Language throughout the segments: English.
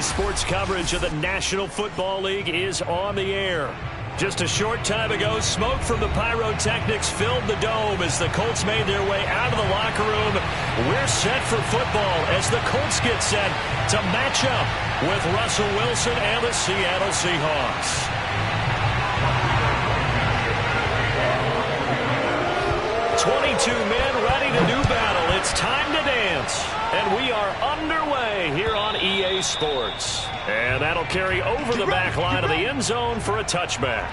sports coverage of the National Football League is on the air. Just a short time ago, smoke from the pyrotechnics filled the dome as the Colts made their way out of the locker room. We're set for football as the Colts get set to match up with Russell Wilson and the Seattle Seahawks. "22 men ready to do battle. It's time to dance." And we are underway here on EA Sports. And that'll carry over the back line of the end zone for a touchback.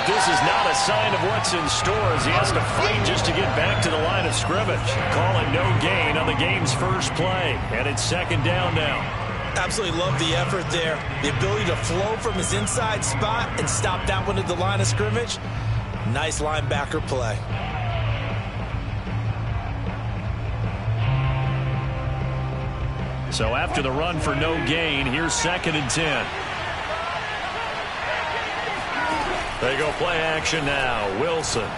This is not a sign of what's in store as he has to fight just to get back to the line of scrimmage. Call it no gain on the game's first play. And it's second down now. Absolutely love the effort there. The ability to flow from his inside spot and stop that one at the line of scrimmage. Nice linebacker play. So after the run for no gain, here's 2nd and 10. They go play action now. Wilson.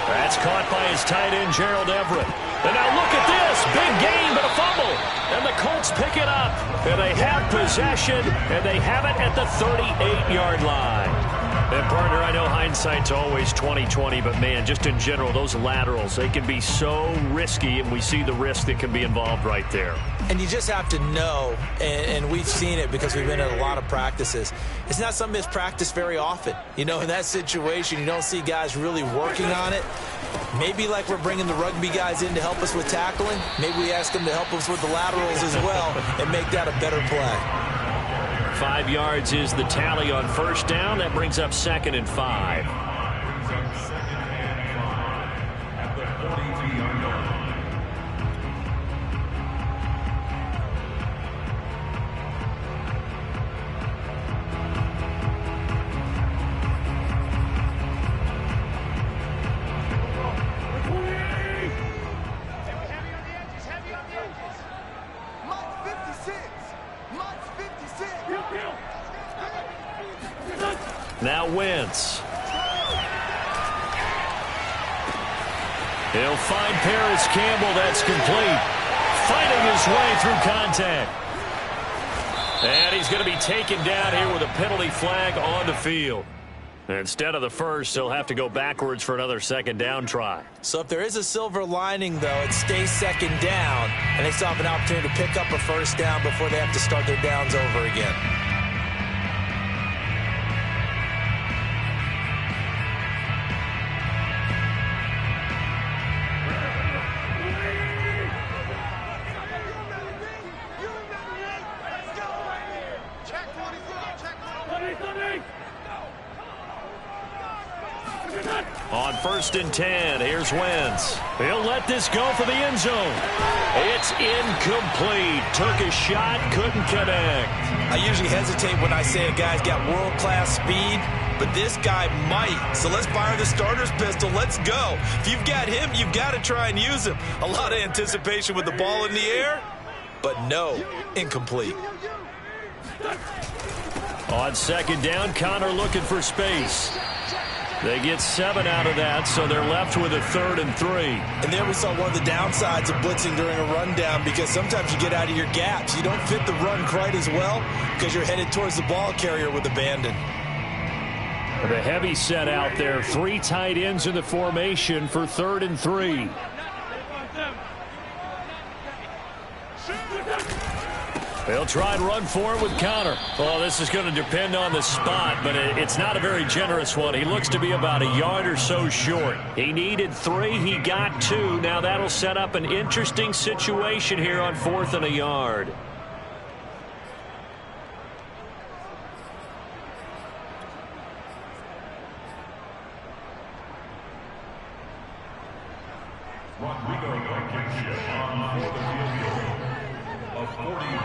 That's caught by his tight end, Gerald Everett. And now look at this. Big gain, but a fumble. And the Colts pick it up. And they have possession, and they have it at the 38-yard line. And, partner, I know hindsight's always 20/20, but, man, just in general, those laterals, they can be so risky, and we see the risk that can be involved right there. And you just have to know, and we've seen it because we've been at a lot of practices, it's not something that's practiced very often. You know, in that situation, you don't see guys really working on it. Maybe like we're bringing the rugby guys in to help us with tackling, maybe we ask them to help us with the laterals as well and make that a better play. 5 yards is the tally on first down. That brings up 2nd and 5. Now Wentz. He'll find Paris Campbell. That's complete. Fighting his way through contact. And he's going to be taken down here with a penalty flag on the field. Instead of the first, he'll have to go backwards for another second down try. So if there is a silver lining, though, it stays second down, and they still have an opportunity to pick up a first down before they have to start their downs over again. On 1st and 10, here's Wentz. He'll let this go for the end zone. It's incomplete. Took a shot, couldn't connect. I usually hesitate when I say a guy's got world-class speed, but this guy might. So let's fire the starter's pistol. Let's go. If you've got him, you've got to try and use him. A lot of anticipation with the ball in the air, but no, incomplete. On 2nd down, Connor looking for space. They get 7 out of that, so they're left with a 3rd and 3. And there we saw one of the downsides of blitzing during a rundown, because sometimes you get out of your gaps. You don't fit the run quite as well because you're headed towards the ball carrier with abandon. The heavy set out there. 3 tight ends in the formation for 3rd and 3. They'll try and run for it with Connor. Well, this is going to depend on the spot, but it's not a very generous one. He looks to be about a yard or so short. He needed 3. He got 2. Now that'll set up an interesting situation here on 4th and a yard. Rodrigo Blankenship on for the field goal of 40 yards.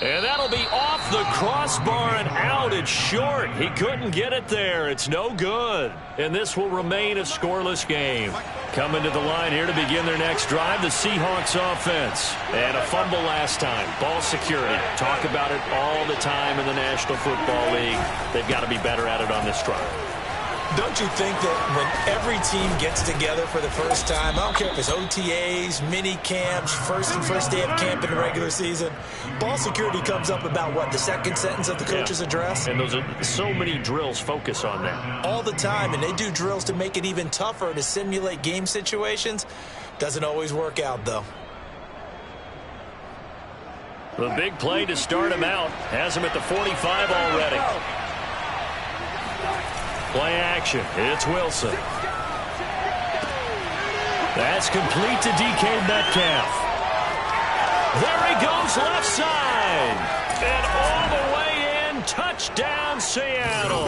And that'll be off the crossbar and out. It's short. He couldn't get it there. It's no good. And this will remain a scoreless game. Coming to the line here to begin their next drive, the Seahawks offense. And a fumble last time. Ball security. Talk about it all the time in the National Football League. They've got to be better at it on this drive. Don't you think that when every team gets together for the first time, I don't care if it's OTAs, mini camps, first day of camp in the regular season, ball security comes up about what, the second sentence of the coach's address? And those are so many drills focus on that. All the time, and they do drills to make it even tougher to simulate game situations. Doesn't always work out, though. The big play to start him out. Has him at the 45 already. Play action. It's Wilson. That's complete to DK Metcalf. There he goes left side. And all the way in. Touchdown, Seattle.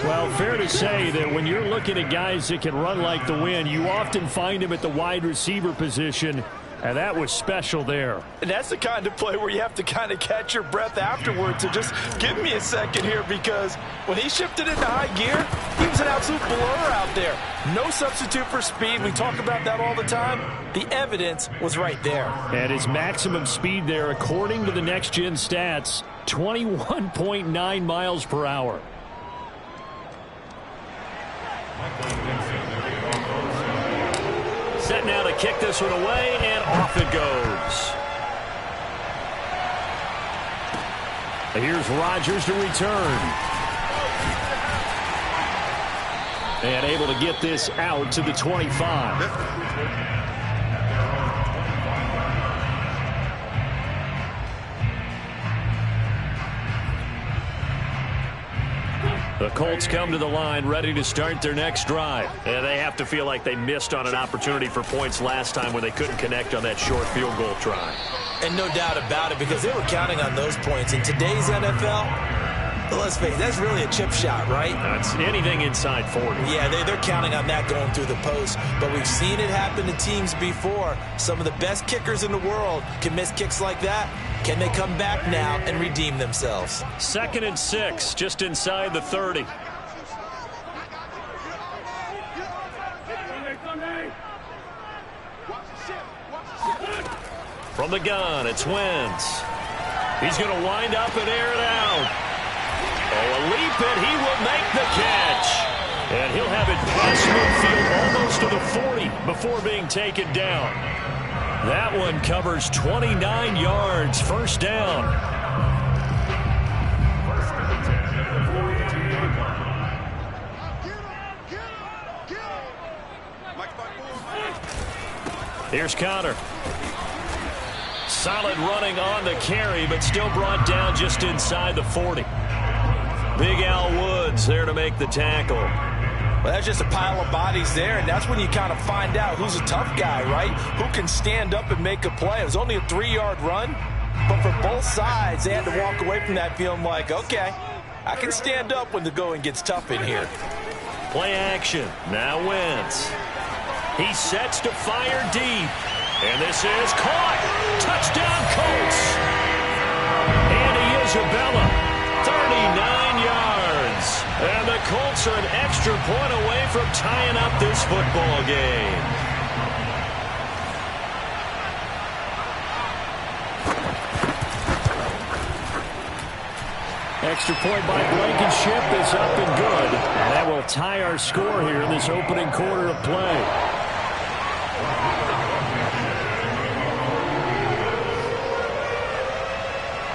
Well, fair to say that when you're looking at guys that can run like the wind, you often find him at the wide receiver position. And that was special there. And that's the kind of play where you have to kind of catch your breath afterwards. And just give me a second here, because when he shifted into high gear, he was an absolute blur out there. No substitute for speed. We talk about that all the time. The evidence was right there. And his maximum speed there, according to the next-gen stats, 21.9 miles per hour. Set now to kick this one away, and off it goes. Here's Rodgers to return. And able to get this out to the 25. The Colts come to the line ready to start their next drive. And they have to feel like they missed on an opportunity for points last time when they couldn't connect on that short field goal try. And no doubt about it, because they were counting on those points. In today's NFL, let's face it, that's really a chip shot, right? That's anything inside 40. Yeah, they're counting on that going through the post. But we've seen it happen to teams before. Some of the best kickers in the world can miss kicks like that. Can they come back now and redeem themselves? 2nd and 6, just inside the 30. From the gun, it's Wentz. He's going to wind up and air it out. Oh, a leap, and he will make the catch. And he'll have it past midfield almost to the 40 before being taken down. That one covers 29 yards, first down. Here's Conner. Solid running on the carry, but still brought down just inside the 40. Big Al Woods there to make the tackle. Well, that's just a pile of bodies there, and that's when you kind of find out who's a tough guy, right? Who can stand up and make a play. It was only a 3-yard run, but for both sides, they had to walk away from that feeling like, okay, I can stand up when the going gets tough in here. Play action. Now Wentz. He sets to fire deep. And this is caught. Touchdown, Colts. Andy Isabella, 39 yards. And the Colts are an extra point away from tying up this football game. Extra point by Blankenship is up and good. And that will tie our score here in this opening quarter of play.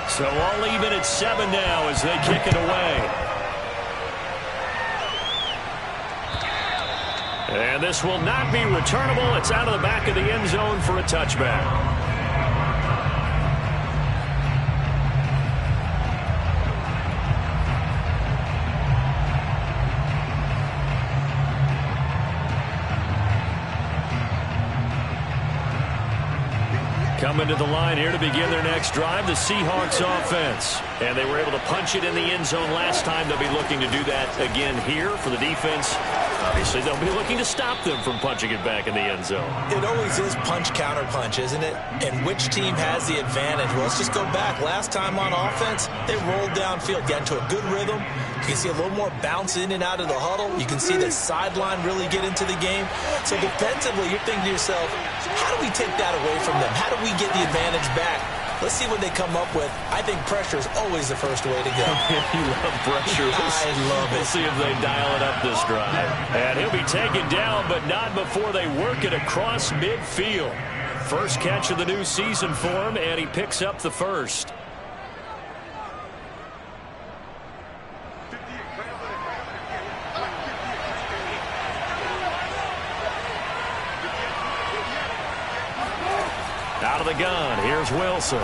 So all even at 7 now as they kick it away. And this will not be returnable. It's out of the back of the end zone for a touchback. Coming to the line here to begin their next drive, the Seahawks offense. And they were able to punch it in the end zone last time. They'll be looking to do that again here for the defense. Obviously, they'll be looking to stop them from punching it back in the end zone. It always is punch-counter-punch, isn't it? And which team has the advantage? Well, let's just go back. Last time on offense, they rolled downfield, got into a good rhythm. You can see a little more bounce in and out of the huddle. You can see the sideline really get into the game. So defensively, you're thinking to yourself, how do we take that away from them? How do we get the advantage back? Let's see what they come up with. I think pressure is always the first way to go. You love pressure. I love it. We'll see if they dial it up this drive. And he'll be taken down, but not before they work it across midfield. First catch of the new season for him, and he picks up the first. Out of the gun, here's Wilson.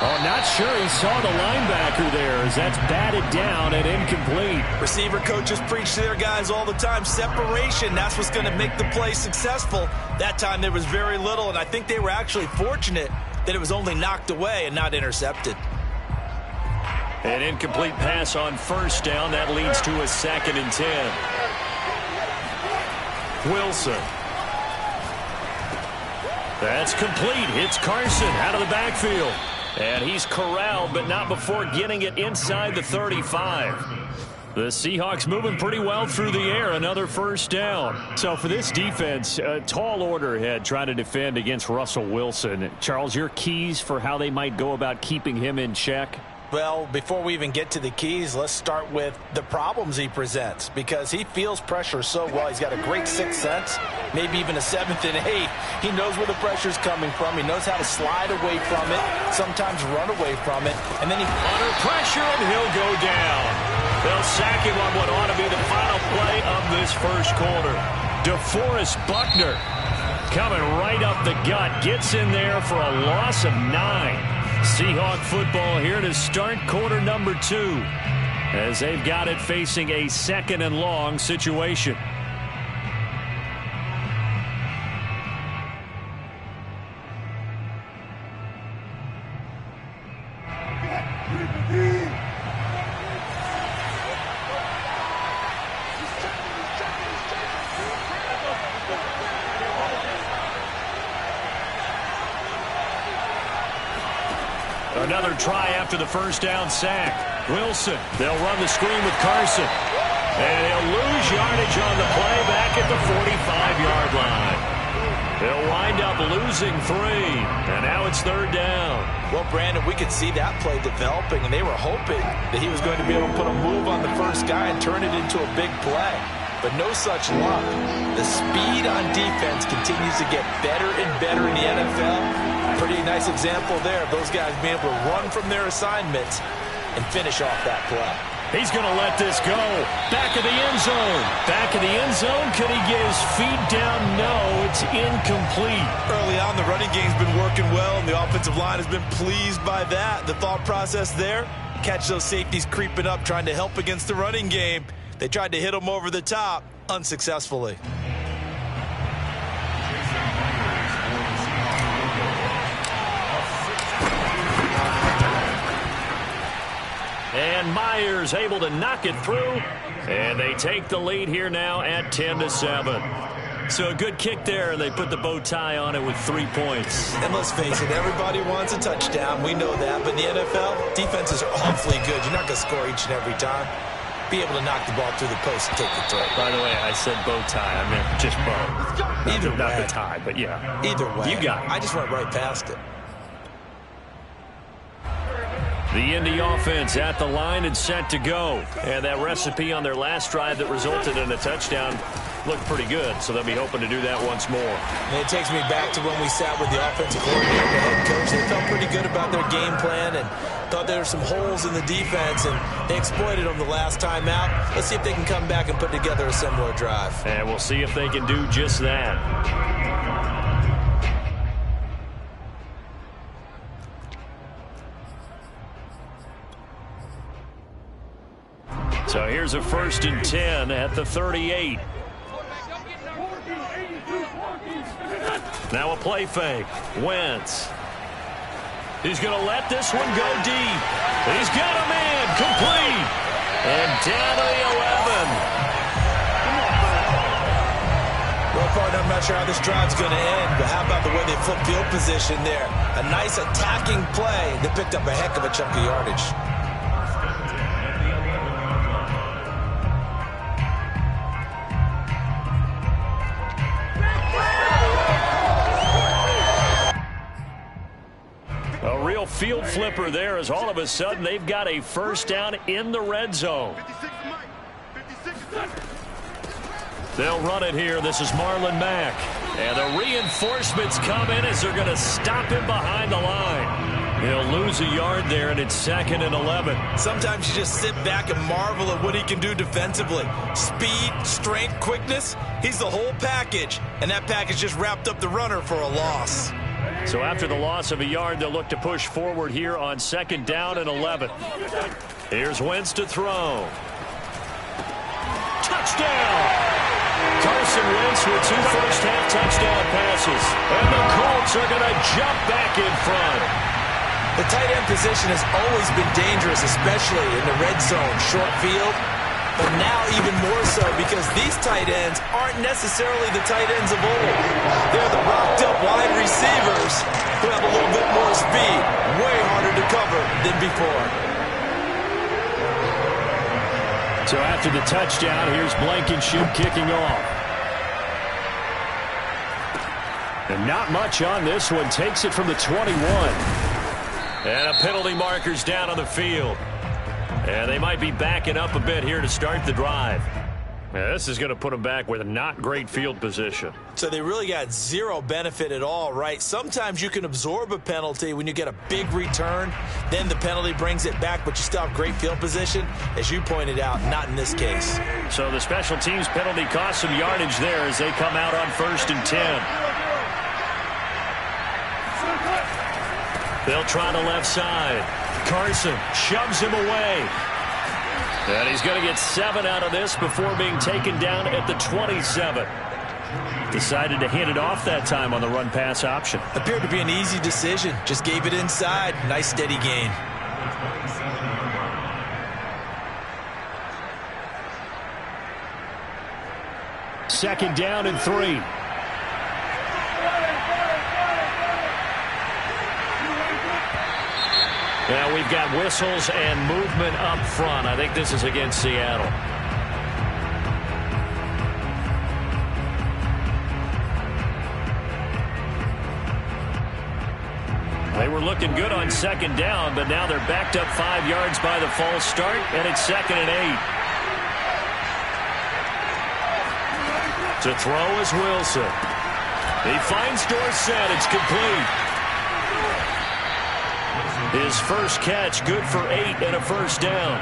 Oh, not sure he saw the linebacker there as that's batted down and incomplete. Receiver coaches preach to their guys all the time. Separation, that's what's going to make the play successful. That time there was very little, and I think they were actually fortunate that it was only knocked away and not intercepted. An incomplete pass on first down. That leads to a 2nd and 10. Wilson. That's complete. Hits Carson out of the backfield. And he's corralled, but not before getting it inside the 35. The Seahawks moving pretty well through the air. Another first down. So for this defense, a tall order ahead trying to defend against Russell Wilson. Charles, your keys for how they might go about keeping him in check? Well, before we even get to the keys, let's start with the problems he presents, because he feels pressure so well. He's got a great sixth sense, maybe even a 7th and 8th. He knows where the pressure's coming from. He knows how to slide away from it, sometimes run away from it, and then he under pressure, and he'll go down. They'll sack him on what ought to be the final play of this first quarter. DeForest Buckner coming right up the gut, gets in there for a loss of 9. Seahawk football here to start quarter number 2 as they've got it facing a 2nd and long situation. Another try after the first down sack. Wilson, they'll run the screen with Carson. And he'll lose yardage on the play back at the 45-yard line. They'll wind up losing 3. And now it's 3rd down. Well, Brandon, we could see that play developing, and they were hoping that he was going to be able to put a move on the first guy and turn it into a big play. But no such luck. The speed on defense continues to get better and better in the NFL. Pretty nice example there of those guys being able to run from their assignments and finish off that play. He's going to let this go. Back of the end zone. Back of the end zone. Could he get his feet down? No, it's incomplete. Early on, the running game's been working well, and the offensive line has been pleased by that. The thought process there, catch those safeties creeping up, trying to help against the running game. They tried to hit them over the top, unsuccessfully. And Myers able to knock it through. And they take the lead here now at 10-7. So a good kick there, and they put the bow tie on it with 3 points. And let's face it, everybody wants a touchdown. We know that. But in the NFL, defenses are awfully good. You're not going to score each and every time. Be able to knock the ball through the post and take the throw. By the way, I said bow tie. I meant just bow. Not the tie, but yeah. Either way. You got it. I just went right past it. The Indy offense at the line and set to go. And that recipe on their last drive that resulted in a touchdown looked pretty good, so they'll be hoping to do that once more. And it takes me back to when we sat with the offensive coordinator and the head coach. They felt pretty good about their game plan and thought there were some holes in the defense, and they exploited them the last time out. Let's see if they can come back and put together a similar drive. And we'll see if they can do just that. So here's a 1st and 10 at the 38. Now a play fake. Wentz. He's going to let this one go deep. He's got a man complete. And down to the 11. I'm not sure how this drive's going to end, but how about the way they flip field position there? A nice attacking play that picked up a heck of a chunk of yardage. A real field flipper there as all of a sudden they've got a first down in the red zone. They'll run it here. This is Marlon Mack. And the reinforcements come in as they're going to stop him behind the line. He'll lose a yard there, and it's 2nd and 11. Sometimes you just sit back and marvel at what he can do defensively. Speed, strength, quickness, he's the whole package. And that package just wrapped up the runner for a loss. So after the loss of a yard, they'll look to push forward here on 2nd down and 11. Here's Wentz to throw. Touchdown! Carson Wentz with 2 first-half touchdown passes. And the Colts are going to jump back in front. The tight end position has always been dangerous, especially in the red zone, short field. But now even more so because these tight ends aren't necessarily the tight ends of old. They're the rocked-up wide receivers who have a little bit more speed, way harder to cover than before. So after the touchdown, here's Blankenship kicking off. And not much on this one. Takes it from the 21. And a penalty marker's down on the field. And they might be backing up a bit here to start the drive. Yeah, this is going to put them back with a not great field position. So they really got zero benefit at all, right? Sometimes you can absorb a penalty when you get a big return. Then the penalty brings it back, but you still have great field position. As you pointed out, not in this case. So the special teams penalty cost some yardage there as they come out on 1st and 10. They'll try the left side. Carson shoves him away. And he's going to get 7 out of this before being taken down at the 27. Decided to hand it off that time on the run-pass option. Appeared to be an easy decision. Just gave it inside. Nice steady gain. Second down and 3. Now we've got whistles and movement up front. I think this is against Seattle. They were looking good on 2nd down, but now they're backed up 5 yards by the false start, and it's 2nd and 8. To throw is Wilson. He finds Dorsett. It's complete. His first catch, good for 8 and a first down.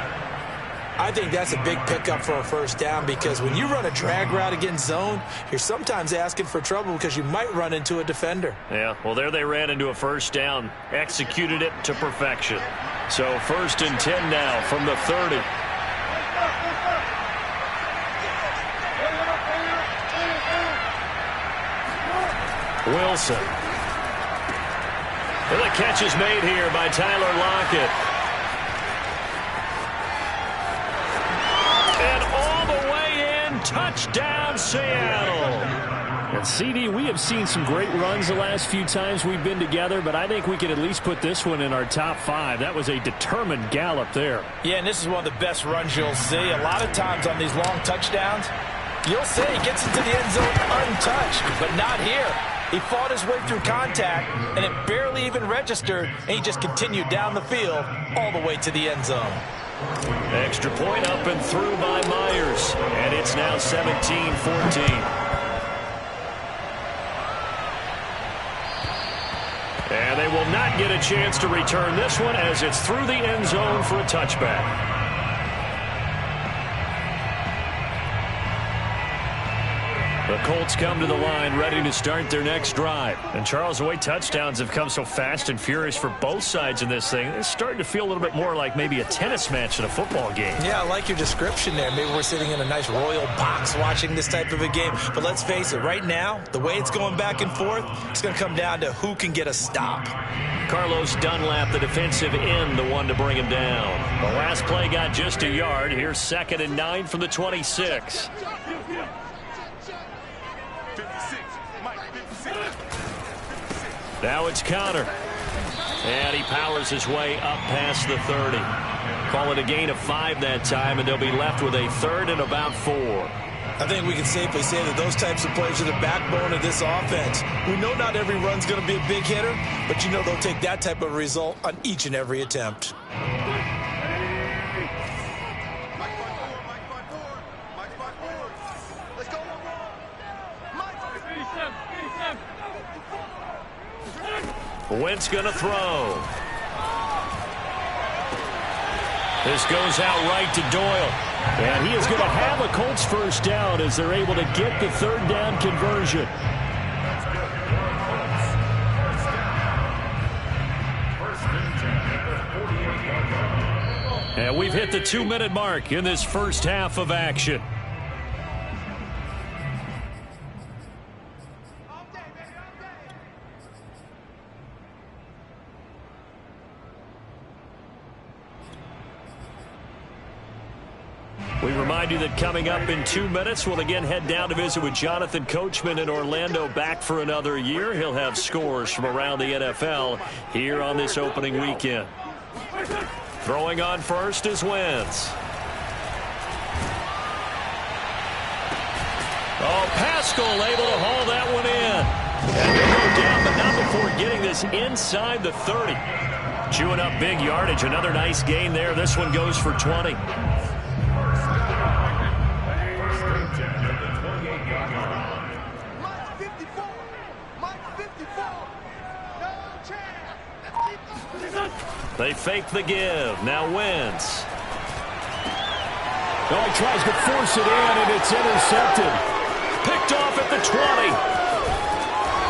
I think that's a big pickup for a first down because when you run a drag route against zone, you're sometimes asking for trouble because you might run into a defender. Yeah, well, there they ran into a first down, executed it to perfection. So 1st and 10 now from the 30. Wilson. And the catch is made here by Tyler Lockett. And all the way in, touchdown Seattle. And CD, we have seen some great runs the last few times we've been together, but I think we can at least put this one in our top 5. That was a determined gallop there. Yeah, and this is one of the best runs you'll see. A lot of times on these long touchdowns, you'll say he gets into the end zone untouched, but not here. He fought his way through contact, and it barely even registered, and he just continued down the field all the way to the end zone. Extra point up and through by Myers, and it's now 17-14. And they will not get a chance to return this one as it's through the end zone for a touchback. The Colts come to the line ready to start their next drive. And Charles, the way touchdowns have come so fast and furious for both sides in this thing, it's starting to feel a little bit more like maybe a tennis match than a football game. Yeah, I like your description there. Maybe we're sitting in a nice royal box watching this type of a game. But let's face it, right now, the way it's going back and forth, it's going to come down to who can get a stop. Carlos Dunlap, the defensive end, the one to bring him down. The last play got just a yard. Here's 2nd and 9 from the 26. 56. Now it's Connor. And he powers his way up past the 30. Call it a gain of 5 that time, and they'll be left with a 3rd and about 4. I think we can safely say that those types of players are the backbone of this offense. We know not every run's going to be a big hitter, but you know they'll take that type of result on each and every attempt. Wentz going to throw. This goes out right to Doyle. And he is going to have a Colts first down as they're able to get the 3rd down conversion. And we've hit the 2-minute mark in this first half of action. We remind you that coming up in 2 minutes, we'll again head down to visit with Jonathan Coachman in Orlando, back for another year. He'll have scores from around the NFL here on this opening weekend. Throwing on first is Wentz. Oh, Pascal able to haul that one in. And he'll go down, but not before getting this inside the 30. Chewing up big yardage. Another nice gain there. This one goes for 20. They fake the give. Now Wentz. Oh, he tries to force it in, and it's intercepted. Picked off at the 20.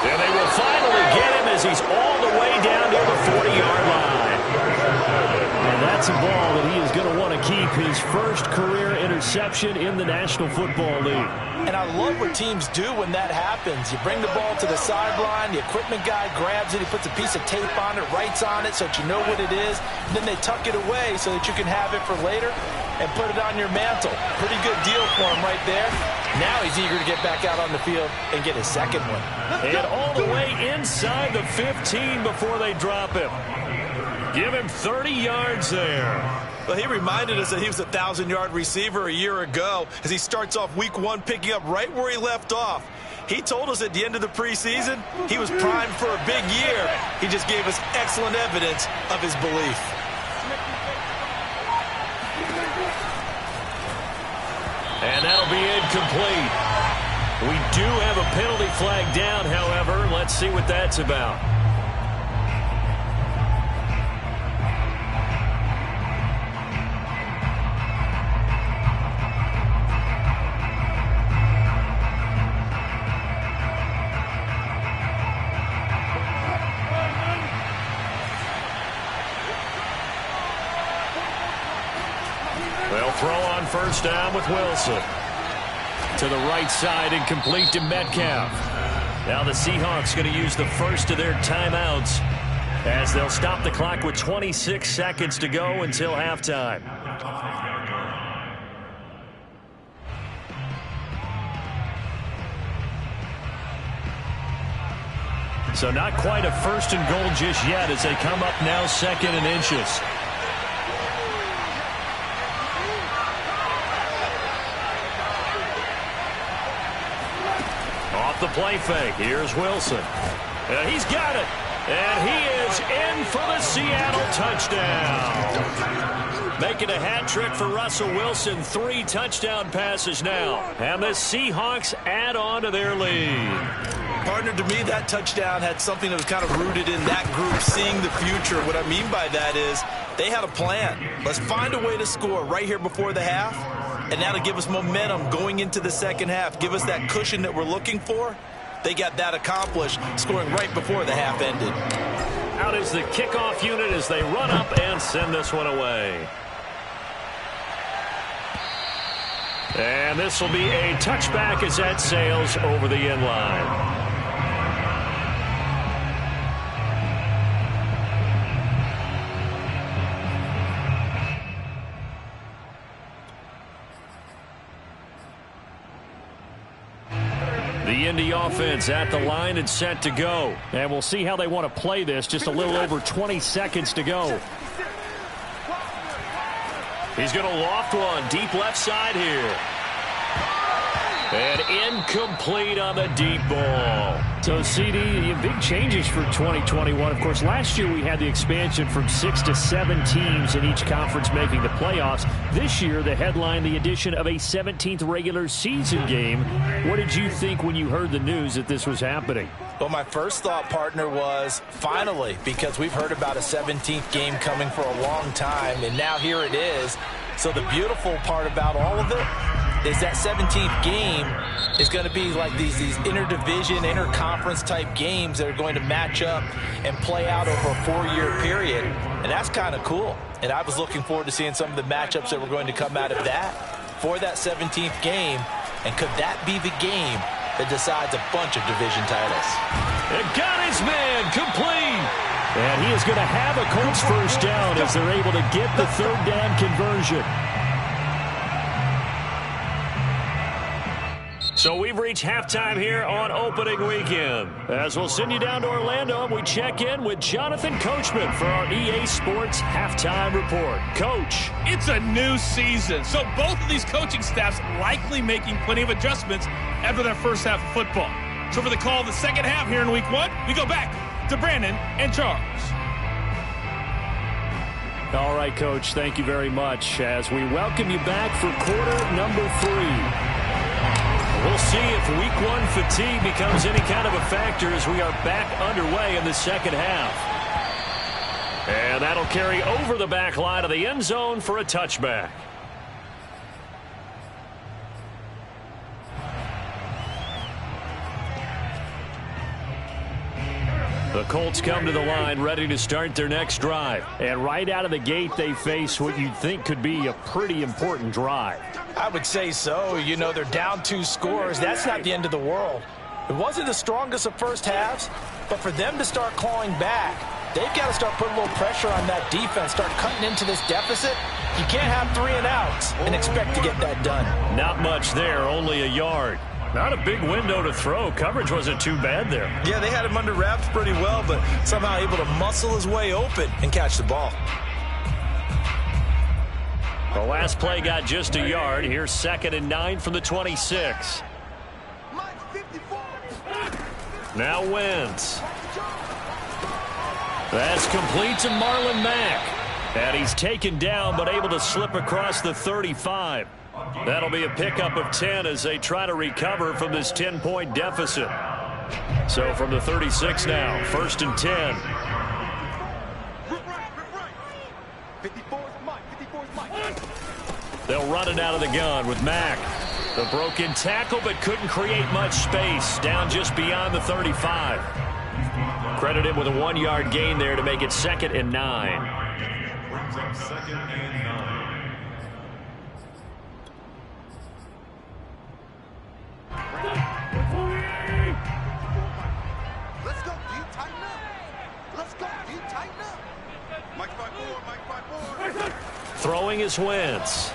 And they will finally get him as he's all the way down near the 40-yard line. And that's a ball that he is going to want to keep, his first career interception in the National Football League. And I love what teams do when that happens. You bring the ball to the sideline, the equipment guy grabs it, he puts a piece of tape on it, writes on it so that you know what it is, and then they tuck it away so that you can have it for later and put it on your mantle. Pretty good deal for him right there. Now he's eager to get back out on the field and get his second one. And all the way inside the 15 before they drop him. Give him 30 yards there. Well, he reminded us that he was a 1,000-yard receiver a year ago as he starts off week 1 picking up right where he left off. He told us at the end of the preseason he was primed for a big year. He just gave us excellent evidence of his belief. And that'll be incomplete. We do have a penalty flag down, however. Let's see what that's about. They'll throw on first down with Wilson. To the right side and complete to Metcalf. Now the Seahawks going to use the first of their timeouts as they'll stop the clock with 26 seconds to go until halftime. So not quite a first and goal just yet as they come up now 2nd and inches. Off the play fake. Here's Wilson. And he's got it. And he is in for the Seattle touchdown. Making a hat trick for Russell Wilson. 3 touchdown passes now. And the Seahawks add on to their lead. Partner, to me, that touchdown had something that was kind of rooted in that group seeing the future. What I mean by that is they had a plan. Let's find a way to score right here before the half. And that'll give us momentum going into the second half. Give us that cushion that we're looking for. They got that accomplished, scoring right before the half ended. Out is the kickoff unit as they run up and send this one away. And this will be a touchback as that sails over the end line. The Indy offense at the line and set to go. And we'll see how they want to play this. Just a little over 20 seconds to go. He's going to loft one deep left side here. And incomplete on the deep ball. So, CD, big changes for 2021. Of course, last year we had the expansion from 6 to 7 teams in each conference making the playoffs. This year, the headline, the addition of a 17th regular season game. What did you think when you heard the news that this was happening? Well, my first thought, partner, was finally, because we've heard about a 17th game coming for a long time, and now here it is. So the beautiful part about all of it is that 17th game is going to be like these interdivision, interconference type games that are going to match up and play out over a 4-year period. And that's kind of cool. And I was looking forward to seeing some of the matchups that were going to come out of that for that 17th game. And could that be the game that decides a bunch of division titles? And got his man complete. And he is going to have a Colts first down as they're able to get the third down conversion. So we've reached halftime here on opening weekend. As we'll send you down to Orlando, and we check in with Jonathan Coachman for our EA Sports Halftime Report. Coach. It's a new season, so both of these coaching staffs likely making plenty of adjustments after their first half of football. So for the call of the second half here in Week 1, we go back to Brandon and Charles. All right, Coach, thank you very much as we welcome you back for quarter number 3. We'll see if Week 1 fatigue becomes any kind of a factor as we are back underway in the second half. And that'll carry over the back line of the end zone for a touchback. The Colts come to the line ready to start their next drive. And right out of the gate, they face what you'd think could be a pretty important drive. I would say so. You know, they're down 2 scores. That's not the end of the world. It wasn't the strongest of first halves, but for them to start clawing back, they've got to start putting a little pressure on that defense, start cutting into this deficit. You can't have 3 and outs and expect to get that done. Not much there, only a yard. Not a big window to throw. Coverage wasn't too bad there. Yeah, they had him under wraps pretty well, but somehow able to muscle his way open and catch the ball. The last play got just a yard. Here's 2nd and 9 from the 26. Now Wentz. That's complete to Marlon Mack. And he's taken down but able to slip across the 35. That'll be a pickup of 10 as they try to recover from this 10-point deficit. So from the 36 now, 1st and 10. They'll run it out of the gun with Mack. The broken tackle but couldn't create much space. Down just beyond the 35. Credit him with a 1-yard gain there to make it 2nd and 9. Brings up 2nd and 9. Let's go, deep, tighten up. Let's go, deep, tighten up. Mike 5-4, Mike 5-4. Throwing is Wentz.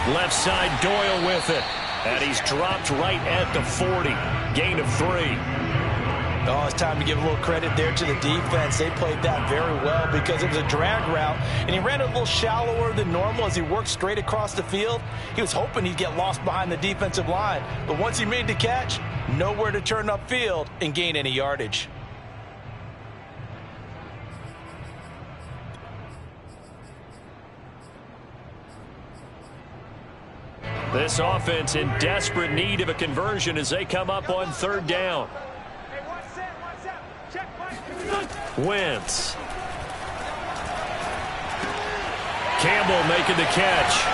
Left side, Doyle with it. And he's dropped right at the 40. Gain of 3. Oh, it's time to give a little credit there to the defense. They played that very well because it was a drag route, and he ran it a little shallower than normal as he worked straight across the field. He was hoping he'd get lost behind the defensive line, but once he made the catch, nowhere to turn upfield and gain any yardage. This offense in desperate need of a conversion as they come up on 3rd down. Wentz. Campbell making the catch.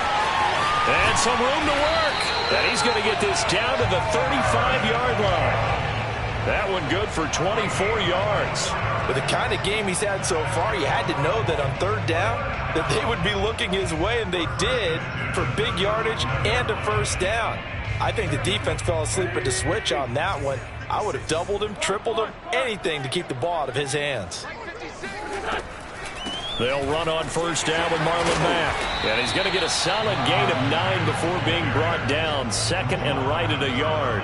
And some room to work. And he's going to get this down to the 35-yard line. That one good for 24 yards. With the kind of game he's had so far, you had to know that on 3rd down that they would be looking his way, and they did, for big yardage and a 1st down. I think the defense fell asleep at the switch on that one. I would have doubled him, tripled him, anything to keep the ball out of his hands. They'll run on first down with Marlon Mack. And he's going to get a solid gain of 9 before being brought down. Second and right at a yard.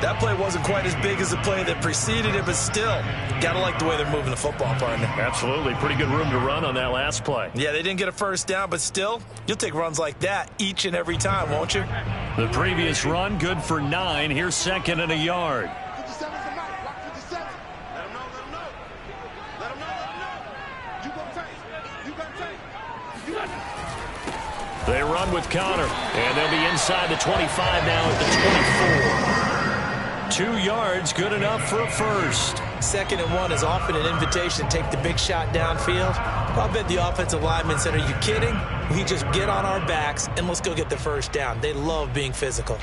That play wasn't quite as big as the play that preceded it, but still, got to like the way they're moving the football, partner. Absolutely. Pretty good room to run on that last play. Yeah, they didn't get a first down, but still, you'll take runs like that each and every time, won't you? The previous run, good for 9. Here's second and a yard. 57's the mic. Rock 57. Let him know, let him know. Let him know, let him know. You gonna take. You gonna take. You gonna take. They run with Connor, and they'll be inside the 25 now at the 24. 2 yards, good enough for a first. Second and 1 is often an invitation to take the big shot downfield. I bet the offensive linemen said, are you kidding? We just get on our backs and let's go get the first down. They love being physical.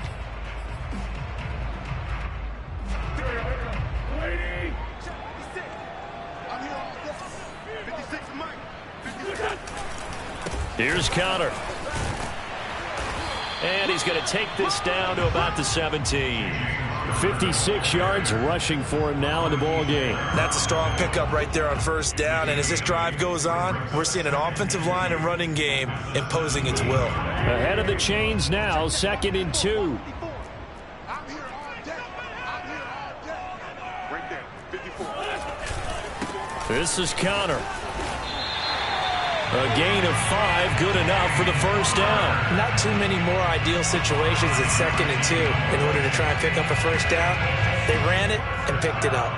Here's Connor. And he's going to take this down to about the 17. 56 yards rushing for him now in the ball game. That's a strong pickup right there on first down. And as this drive goes on, we're seeing an offensive line and running game imposing its will. Ahead of the chains now, second and 2. I'm here all day. I'm here all day. Right there, 54. This is Connor. A gain of 5, good enough for the first down. Not too many more ideal situations at second and 2 in order to try and pick up a first down. They ran it and picked it up.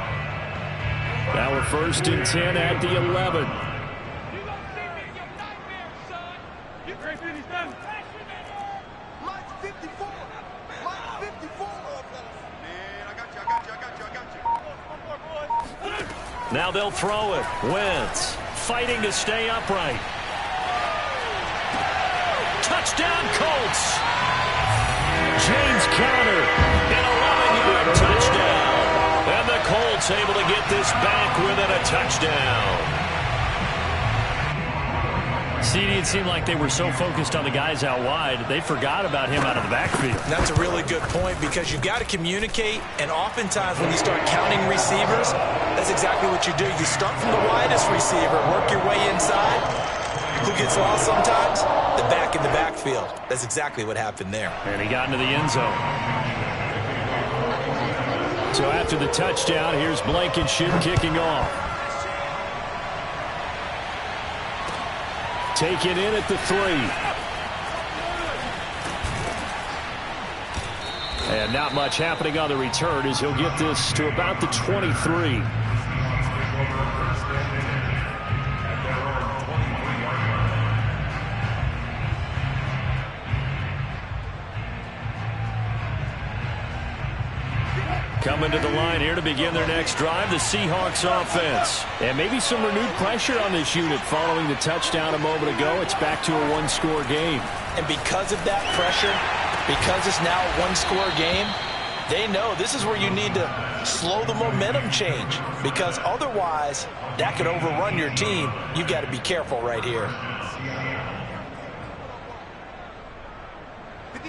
Now we're first and 10 at the 11. Mike 54. Mike 54. Man, I got you. Now they'll throw it. Wentz fighting to stay upright. Touchdown, Colts. James Conner, an 11-yard touchdown. And the Colts able to get this back within a touchdown. CD, it seemed like they were so focused on the guys out wide, they forgot about him out of the backfield. That's a really good point because you've got to communicate, and oftentimes when you start counting receivers, that's exactly what you do. You start from the widest receiver, work your way inside. Who gets lost sometimes? The back in the backfield. That's exactly what happened there. And he got into the end zone. So after the touchdown, here's Blankenship kicking off. Taken in at the 3. And not much happening on the return as he'll get this to about the 23. Coming to the line here to begin their next drive, the Seahawks offense. And maybe some renewed pressure on this unit following the touchdown a moment ago. It's back to a one-score game. And because of that pressure, because it's now a one-score game, they know this is where you need to slow the momentum change. Because otherwise, that could overrun your team. You've got to be careful right here.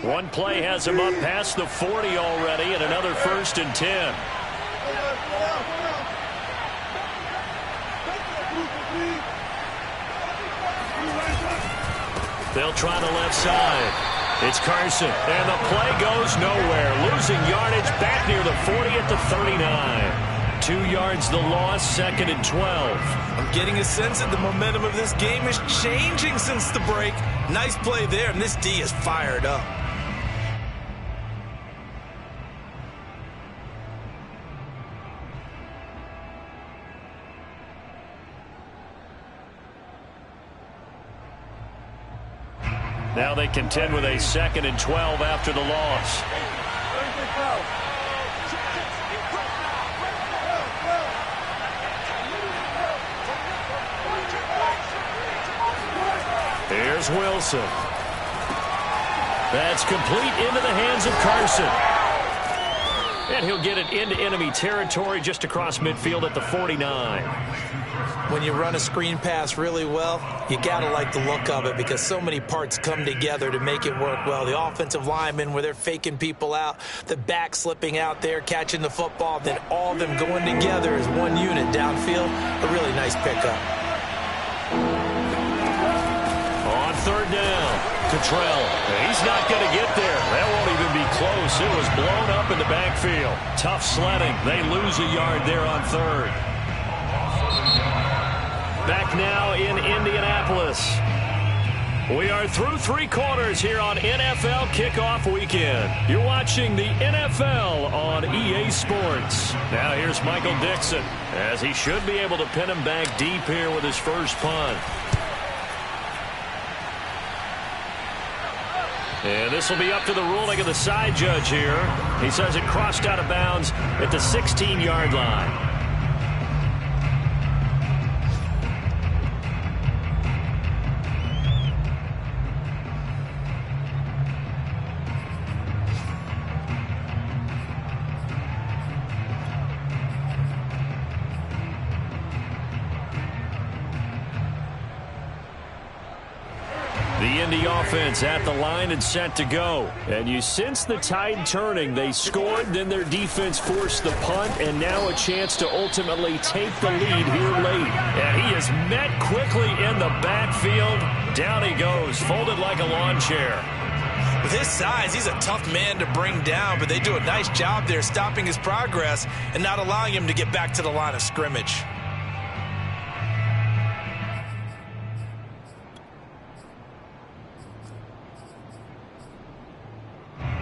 One play has him up past the 40 already, and another first and 10. They'll try the left side. It's Carson, and the play goes nowhere. Losing yardage back near the 40 at the 39. 2 yards the loss, second and 12. I'm getting a sense that the momentum of this game is changing since the break. Nice play there, and this D is fired up. Now they contend with a second and 12 after the loss. Here's Wilson. That's complete into the hands of Carson. And he'll get it into enemy territory just across midfield at the 49. When you run a screen pass really well, you got to like the look of it because so many parts come together to make it work well. The offensive linemen, where they're faking people out, the back slipping out there, catching the football, then all of them going together as one unit downfield. A really nice pickup. third down. Cottrell, he's not going to get there. That won't even be close. It was blown up in the backfield. Tough sledding. They lose a yard there on third. Back now in Indianapolis. We are through 3 quarters here on NFL Kickoff Weekend. You're watching the NFL on EA Sports. Now here's Michael Dixon, as he should be able to pin him back deep here with his first punt. And this will be up to the ruling of the side judge here. He says it crossed out of bounds at the 16-yard line. The Indy offense at the line and set to go. And you sense the tide turning. They scored, then their defense forced the punt, and now a chance to ultimately take the lead here late. And he is met quickly in the backfield. Down he goes, folded like a lawn chair. With his size, he's a tough man to bring down, but they do a nice job there stopping his progress and not allowing him to get back to the line of scrimmage.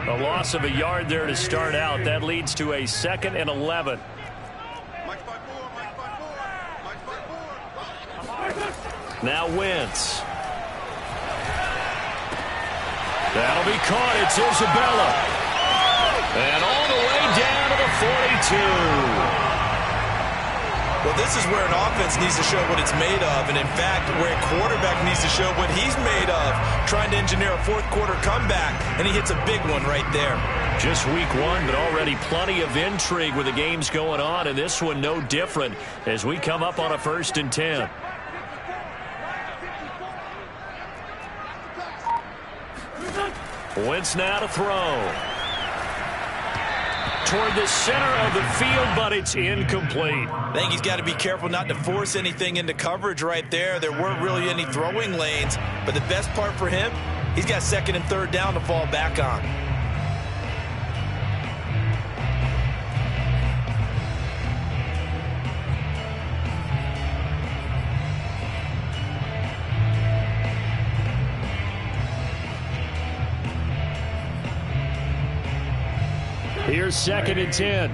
A loss of a yard there to start out. That leads to a 2nd and 11. Now Wentz. That'll be caught. It's Isabella. And all the way down to the 42. Well, this is where an offense needs to show what it's made of, and in fact, where a quarterback needs to show what he's made of, trying to engineer a fourth-quarter comeback, and he hits a big one right there. Just week 1, but already plenty of intrigue with the games going on, and this one no different as we come up on a 1st and 10. Wentz now to throw. Toward the center of the field, but it's incomplete. I think he's got to be careful not to force anything into coverage right there. There weren't really any throwing lanes, but the best part for him, he's got 2nd and 3rd down to fall back on. Here's 2nd and 10.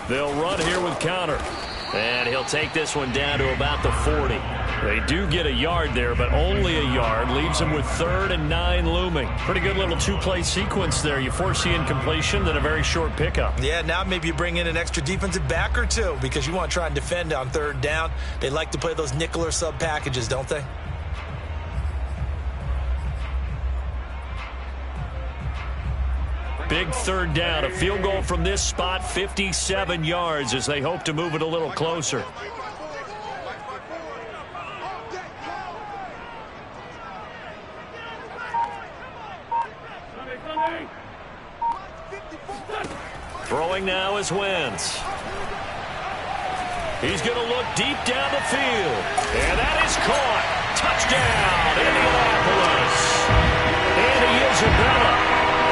They'll run here with counter. And he'll take this one down to about the 40. They do get a yard there, but only a yard. Leaves them with 3rd and 9 looming. Pretty good little 2-play sequence there. You force the incompletion, then a very short pickup. Yeah, now maybe you bring in an extra defensive back or two because you want to try and defend on 3rd down. They like to play those nickel or sub packages, don't they? Big 3rd down. A field goal from this spot, 57 yards as they hope to move it a little closer. Throwing now is Wentz. He's going to look deep down the field. And that is caught. Touchdown, Indianapolis. Andy Isabella.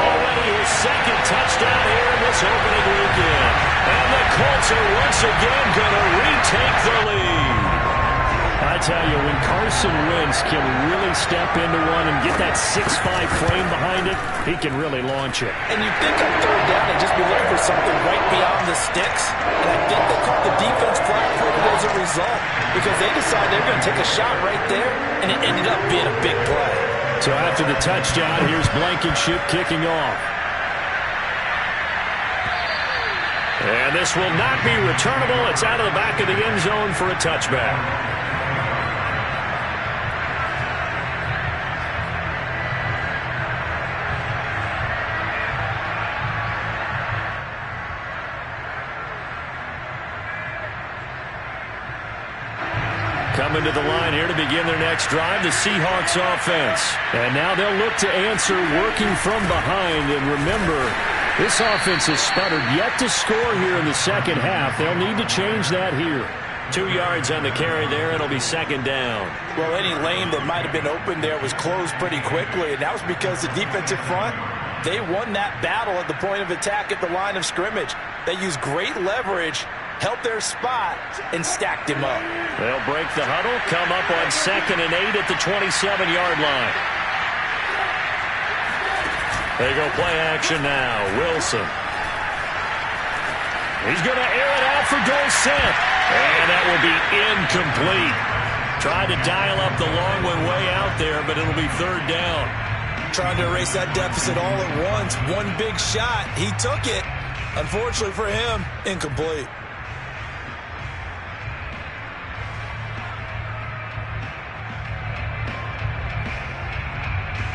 Already his 2nd touchdown here in this opening weekend. And the Colts are once again going to retake the lead. I tell you, when Carson Wentz can really step into one and get that 6'5" frame behind it, he can really launch it. And you think on 3rd down and just be looking for something right beyond the sticks. And I think they caught the defense flat-footed as a result because they decided they're going to take a shot right there, and it ended up being a big play. So after the touchdown, here's Blankenship kicking off. And this will not be returnable. It's out of the back of the end zone for a touchback. Coming to the line here to begin their next drive, the Seahawks offense. And now they'll look to answer working from behind. And remember, this offense has sputtered yet to score here in the 2nd half. They'll need to change that here. 2 yards on the carry there. It'll be second down. Well, any lane that might have been open there was closed pretty quickly, and that was because the defensive front, they won that battle at the point of attack at the line of scrimmage. They used great leverage, held their spot, and stacked him up. They'll break the huddle, come up on 2nd and 8 at the 27-yard line. They go play action now. Wilson. He's going to air it out for Dorsett. And that will be incomplete. Tried to dial up the long one way out there, but it'll be third down. Trying to erase that deficit all at once. One big shot. He took it. Unfortunately for him, incomplete.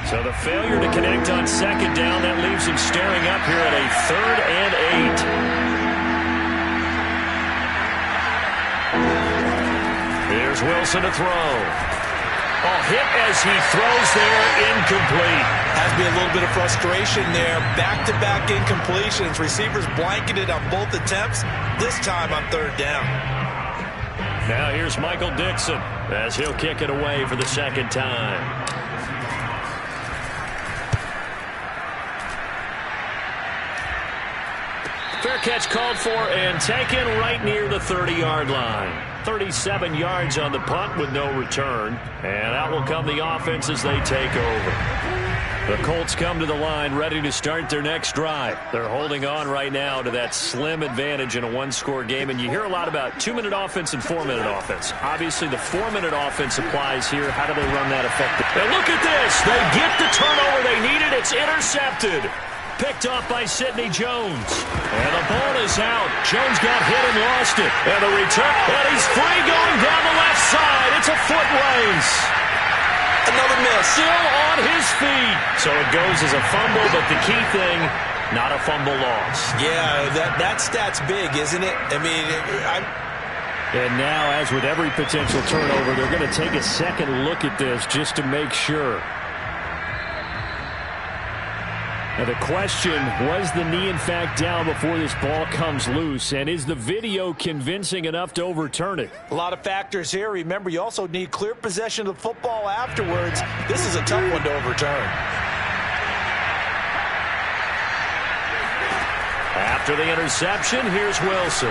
So the failure to connect on 2nd down, that leaves him staring up here at a 3rd and 8. Here's Wilson to throw. Oh, hit as he throws there, incomplete. Has to be a little bit of frustration there. Back-to-back incompletions. Receivers blanketed on both attempts, this time on 3rd down. Now here's Michael Dixon as he'll kick it away for the 2nd time. Fair catch called for and taken right near the 30-yard line. 37 yards on the punt with no return. And out will come the offense as they take over. The Colts come to the line ready to start their next drive. They're holding on right now to that slim advantage in a one-score game. And you hear a lot about 2-minute offense and 4-minute offense. Obviously, the 4-minute offense applies here. How do they run that effectively? And look at this. They get the turnover they needed. It's intercepted. Picked off by Sidney Jones. And the ball is out. Jones got hit and lost it. And the return. And he's free going down the left side. It's a foot race. Another miss. Still on his feet. So it goes as a fumble, but the key thing, not a fumble loss. Yeah, that stat's big, isn't it? I mean, And now, as with every potential turnover, they're going to take a second look at this just to make sure. Now the question, was the knee in fact down before this ball comes loose? And is the video convincing enough to overturn it? a lot of factors here. Remember, you also need clear possession of the football afterwards. This is a tough one to overturn. After the interception, here's Wilson.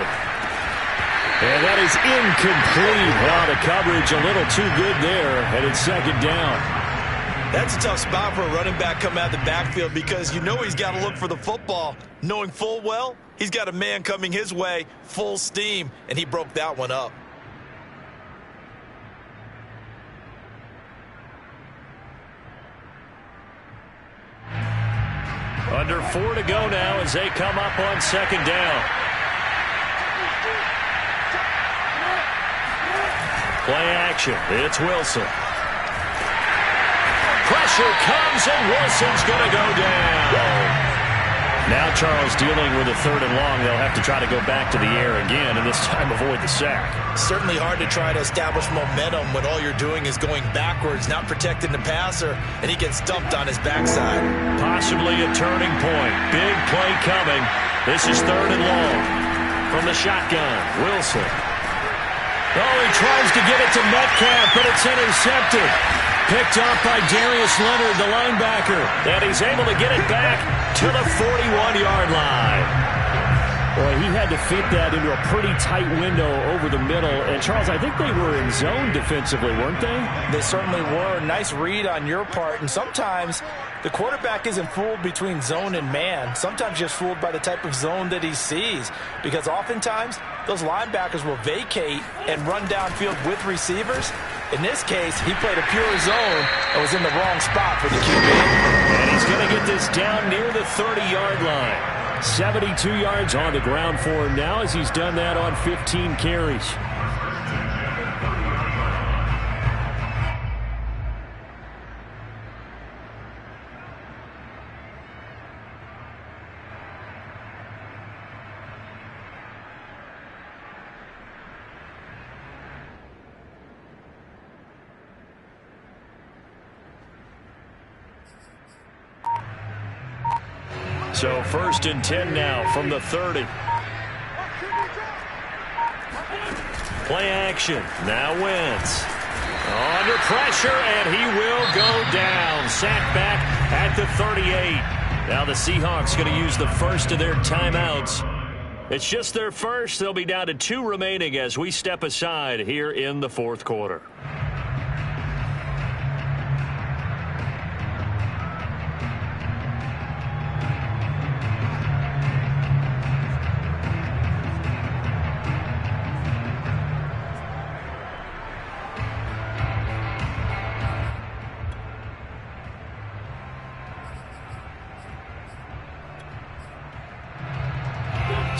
And that is incomplete. Well, the coverage a little too good there, and it's 2nd down. That's a tough spot for a running back coming out of the backfield because you know he's got to look for the football, knowing full well he's got a man coming his way full steam, and he broke that one up. Under 4 to go now as they come up on 2nd down. Play action. It's Wilson. Pressure comes, and Wilson's going to go down. Now Charles dealing with a 3rd and long. They'll have to try to go back to the air again, and this time avoid the sack. Certainly hard to try to establish momentum when all you're doing is going backwards, not protecting the passer, and he gets dumped on his backside. Possibly a turning point. Big play coming. This is 3rd and long. From the shotgun, Wilson. Oh, he tries to get it to Metcalf, but it's intercepted. Picked off by Darius Leonard, the linebacker. And he's able to get it back to the 41-yard line. Boy, he had to fit that into a pretty tight window over the middle. And, Charles, I think they were in zone defensively, weren't they? They certainly were. Nice read on your part. And sometimes the quarterback isn't fooled between zone and man. Sometimes just fooled by the type of zone that he sees. Because oftentimes, those linebackers will vacate and run downfield with receivers. In this case, he played a pure zone and was in the wrong spot for the QB. And he's going to get this down near the 30-yard line. 72 yards on the ground for him now as he's done that on 15 carries. So 1st and 10 now from the 30. Play action. Now Wentz. Under pressure, and he will go down. Sacked back at the 38. Now the Seahawks going to use the first of their timeouts. It's just their first. They'll be down to 2 remaining as we step aside here in the fourth quarter.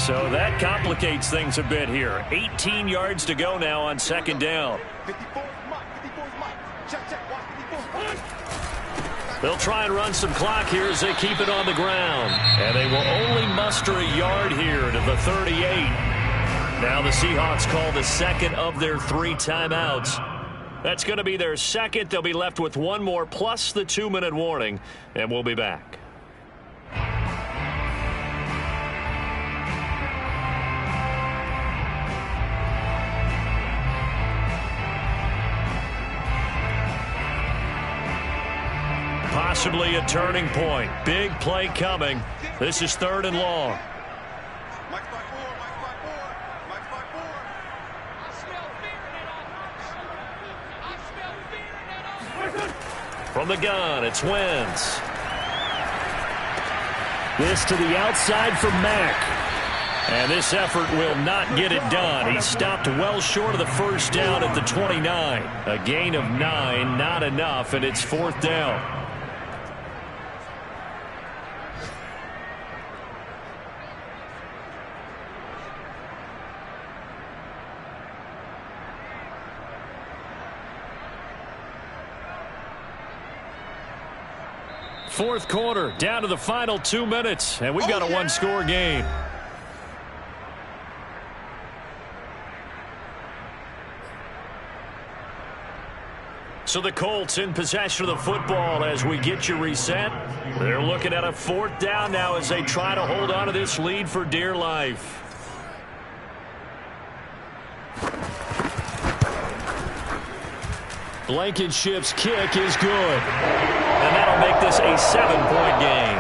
So that complicates things a bit here. 18 yards to go now on second down. They'll try and run some clock here as they keep it on the ground. And they will only muster a yard here to the 38. Now the Seahawks call the second of their 3 timeouts. That's going to be their second. They'll be left with 1 more plus the 2-minute warning. And we'll be back. Possibly a turning point. Big play coming. This is 3rd and long. From the gun, it's Wentz. This to the outside for Mack. And this effort will not get it done. He stopped well short of the first down at the 29. A gain of 9, not enough, and it's 4th down. Fourth quarter, down to the final 2 minutes, and we've got a 1-score game. So the Colts in possession of the football as we get you reset. They're looking at a 4th down now as they try to hold on to this lead for dear life. Blankenship's kick is good. And that'll make this a 7-point game.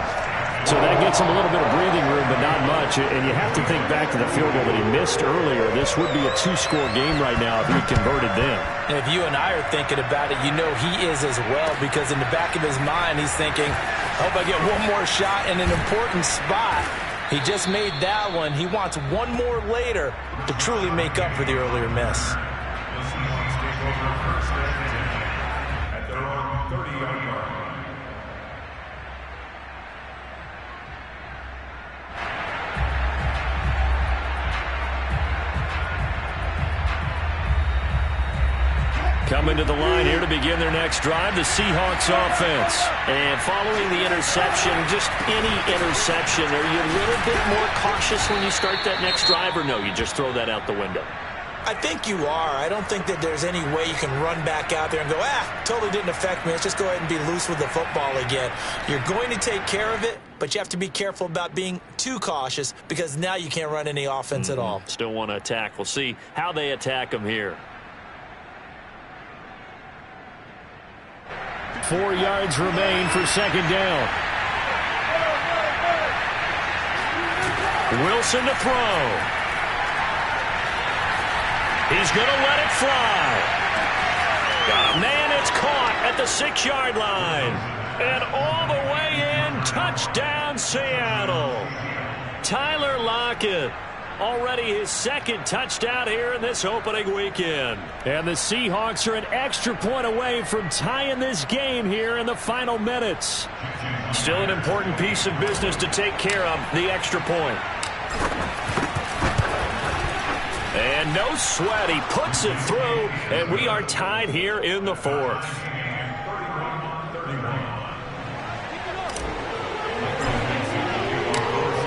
So that gets him a little bit of breathing room, but not much. And you have to think back to the field goal that he missed earlier. This would be a 2-score game right now if he converted then. And if you and I are thinking about it, you know he is as well, because in the back of his mind, he's thinking, I hope I get one more shot in an important spot. He just made that one. He wants one more later to truly make up for the earlier miss. Coming to the line here to begin their next drive, the Seahawks offense. And following the interception, just any interception, are you a little bit more cautious when you start that next drive, or no, you just throw that out the window? I think you are. I don't think that there's any way you can run back out there and go, totally didn't affect me. Let's just go ahead and be loose with the football again. You're going to take care of it, but you have to be careful about being too cautious, because now you can't run any offense at all. Still want to attack. We'll see how they attack them here. 4 yards remain for second down. Wilson to throw. He's going to let it fly. Man, it's caught at the 6-yard line. And all the way in, touchdown Seattle. Tyler Lockett. Already his 2nd touchdown here in this opening weekend. And the Seahawks are an extra point away from tying this game here in the final minutes. Still an important piece of business to take care of, the extra point. And no sweat, he puts it through, and we are tied here in the 4th.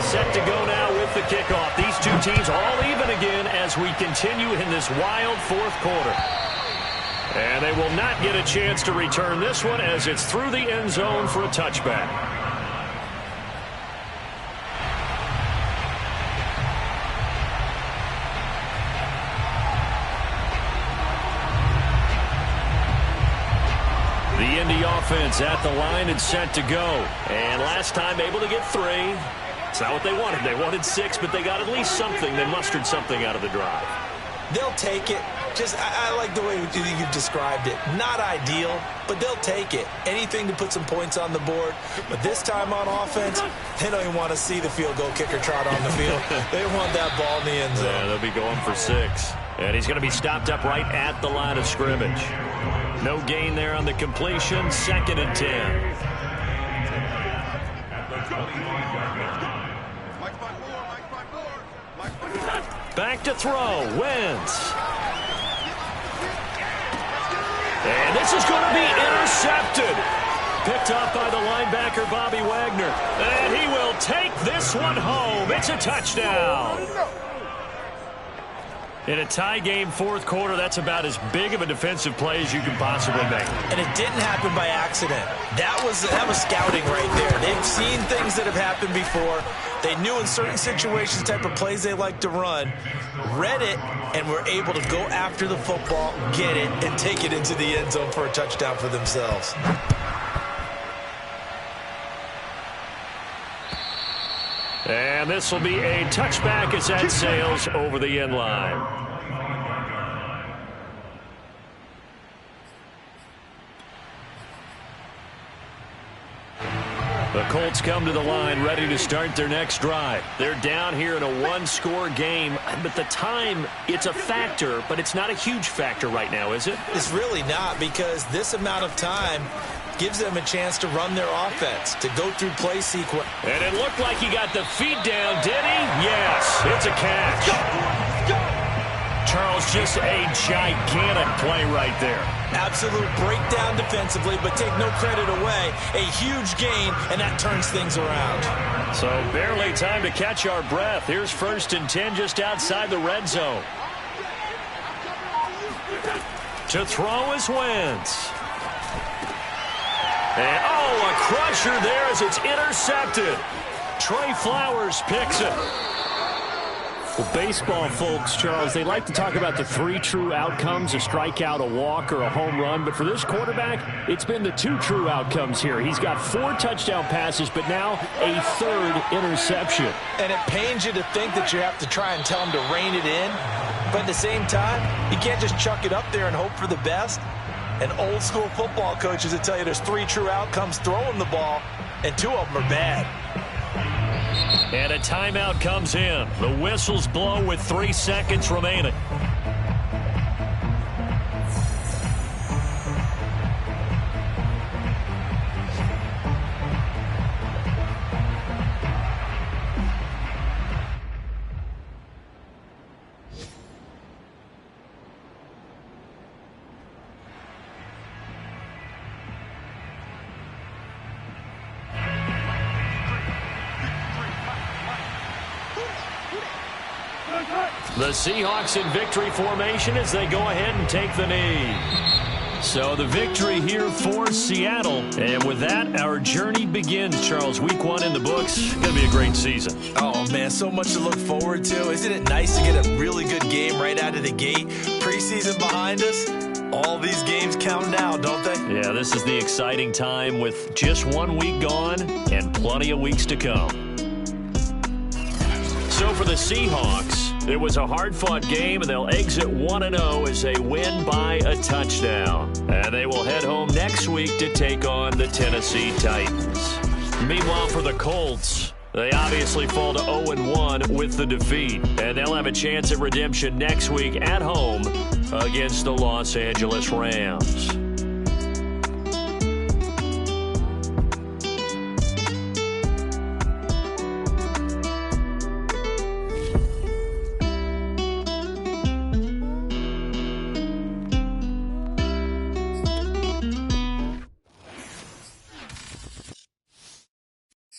Set to go now with the kickoff. These two teams all even again as we continue in this wild 4th quarter. And they will not get a chance to return this one as it's through the end zone for a touchback. The Indy offense at the line and set to go. And last time able to get 3. It's not what they wanted. They wanted 6, but they got at least something. They mustered something out of the drive. They'll take it. I like the way you've described it. Not ideal, but they'll take it. Anything to put some points on the board. But this time on offense, they don't even want to see the field goal kicker trot on the field. They want that ball in the end zone. Yeah, they'll be going for 6. And he's going to be stopped up right at the line of scrimmage. No gain there on the completion. 2nd and 10. Back to throw. Wentz. And this is going to be intercepted. Picked up by the linebacker, Bobby Wagner. And he will take this one home. It's a touchdown. In a tie game, 4th quarter, that's about as big of a defensive play as you can possibly make. And it didn't happen by accident. That was scouting right there. They've seen things that have happened before. They knew in certain situations the type of plays they like to run, read it, and were able to go after the football, get it, and take it into the end zone for a touchdown for themselves. And this will be a touchback as that sails over the end line. The Colts come to the line ready to start their next drive. They're down here in a 1-score game, but the time, it's a factor, but it's not a huge factor right now, is it? It's really not, because this amount of time gives them a chance to run their offense, to go through play sequence. And it looked like he got the feet down, did he? Yes, it's a catch. Charles, just a gigantic play right there. Absolute breakdown defensively, but take no credit away. A huge gain, and that turns things around. So barely time to catch our breath. Here's 1st and 10 just outside the red zone. To throw is Wentz. And, a crusher there as it's intercepted. Trey Flowers picks it. Well, baseball folks, Charles, they like to talk about the 3 true outcomes, a strikeout, a walk, or a home run. But for this quarterback, it's been the 2 true outcomes here. He's got 4 touchdown passes, but now a 3rd interception. And it pains you to think that you have to try and tell him to rein it in. But at the same time, you can't just chuck it up there and hope for the best. And old school football coaches that tell you there's 3 true outcomes throwing the ball, and 2 of them are bad. And a timeout comes in. The whistles blow with 3 seconds remaining. The Seahawks in victory formation as they go ahead and take the knee. So the victory here for Seattle. And with that, our journey begins, Charles. Week 1 in the books. It's going to be a great season. Oh, man, so much to look forward to. Isn't it nice to get a really good game right out of the gate? Preseason behind us. All these games count now, don't they? Yeah, this is the exciting time with just 1 week gone and plenty of weeks to come. So for the Seahawks, it was a hard-fought game, and they'll exit 1-0 as they win by a touchdown. And they will head home next week to take on the Tennessee Titans. Meanwhile, for the Colts, they obviously fall to 0-1 with the defeat. And they'll have a chance at redemption next week at home against the Los Angeles Rams.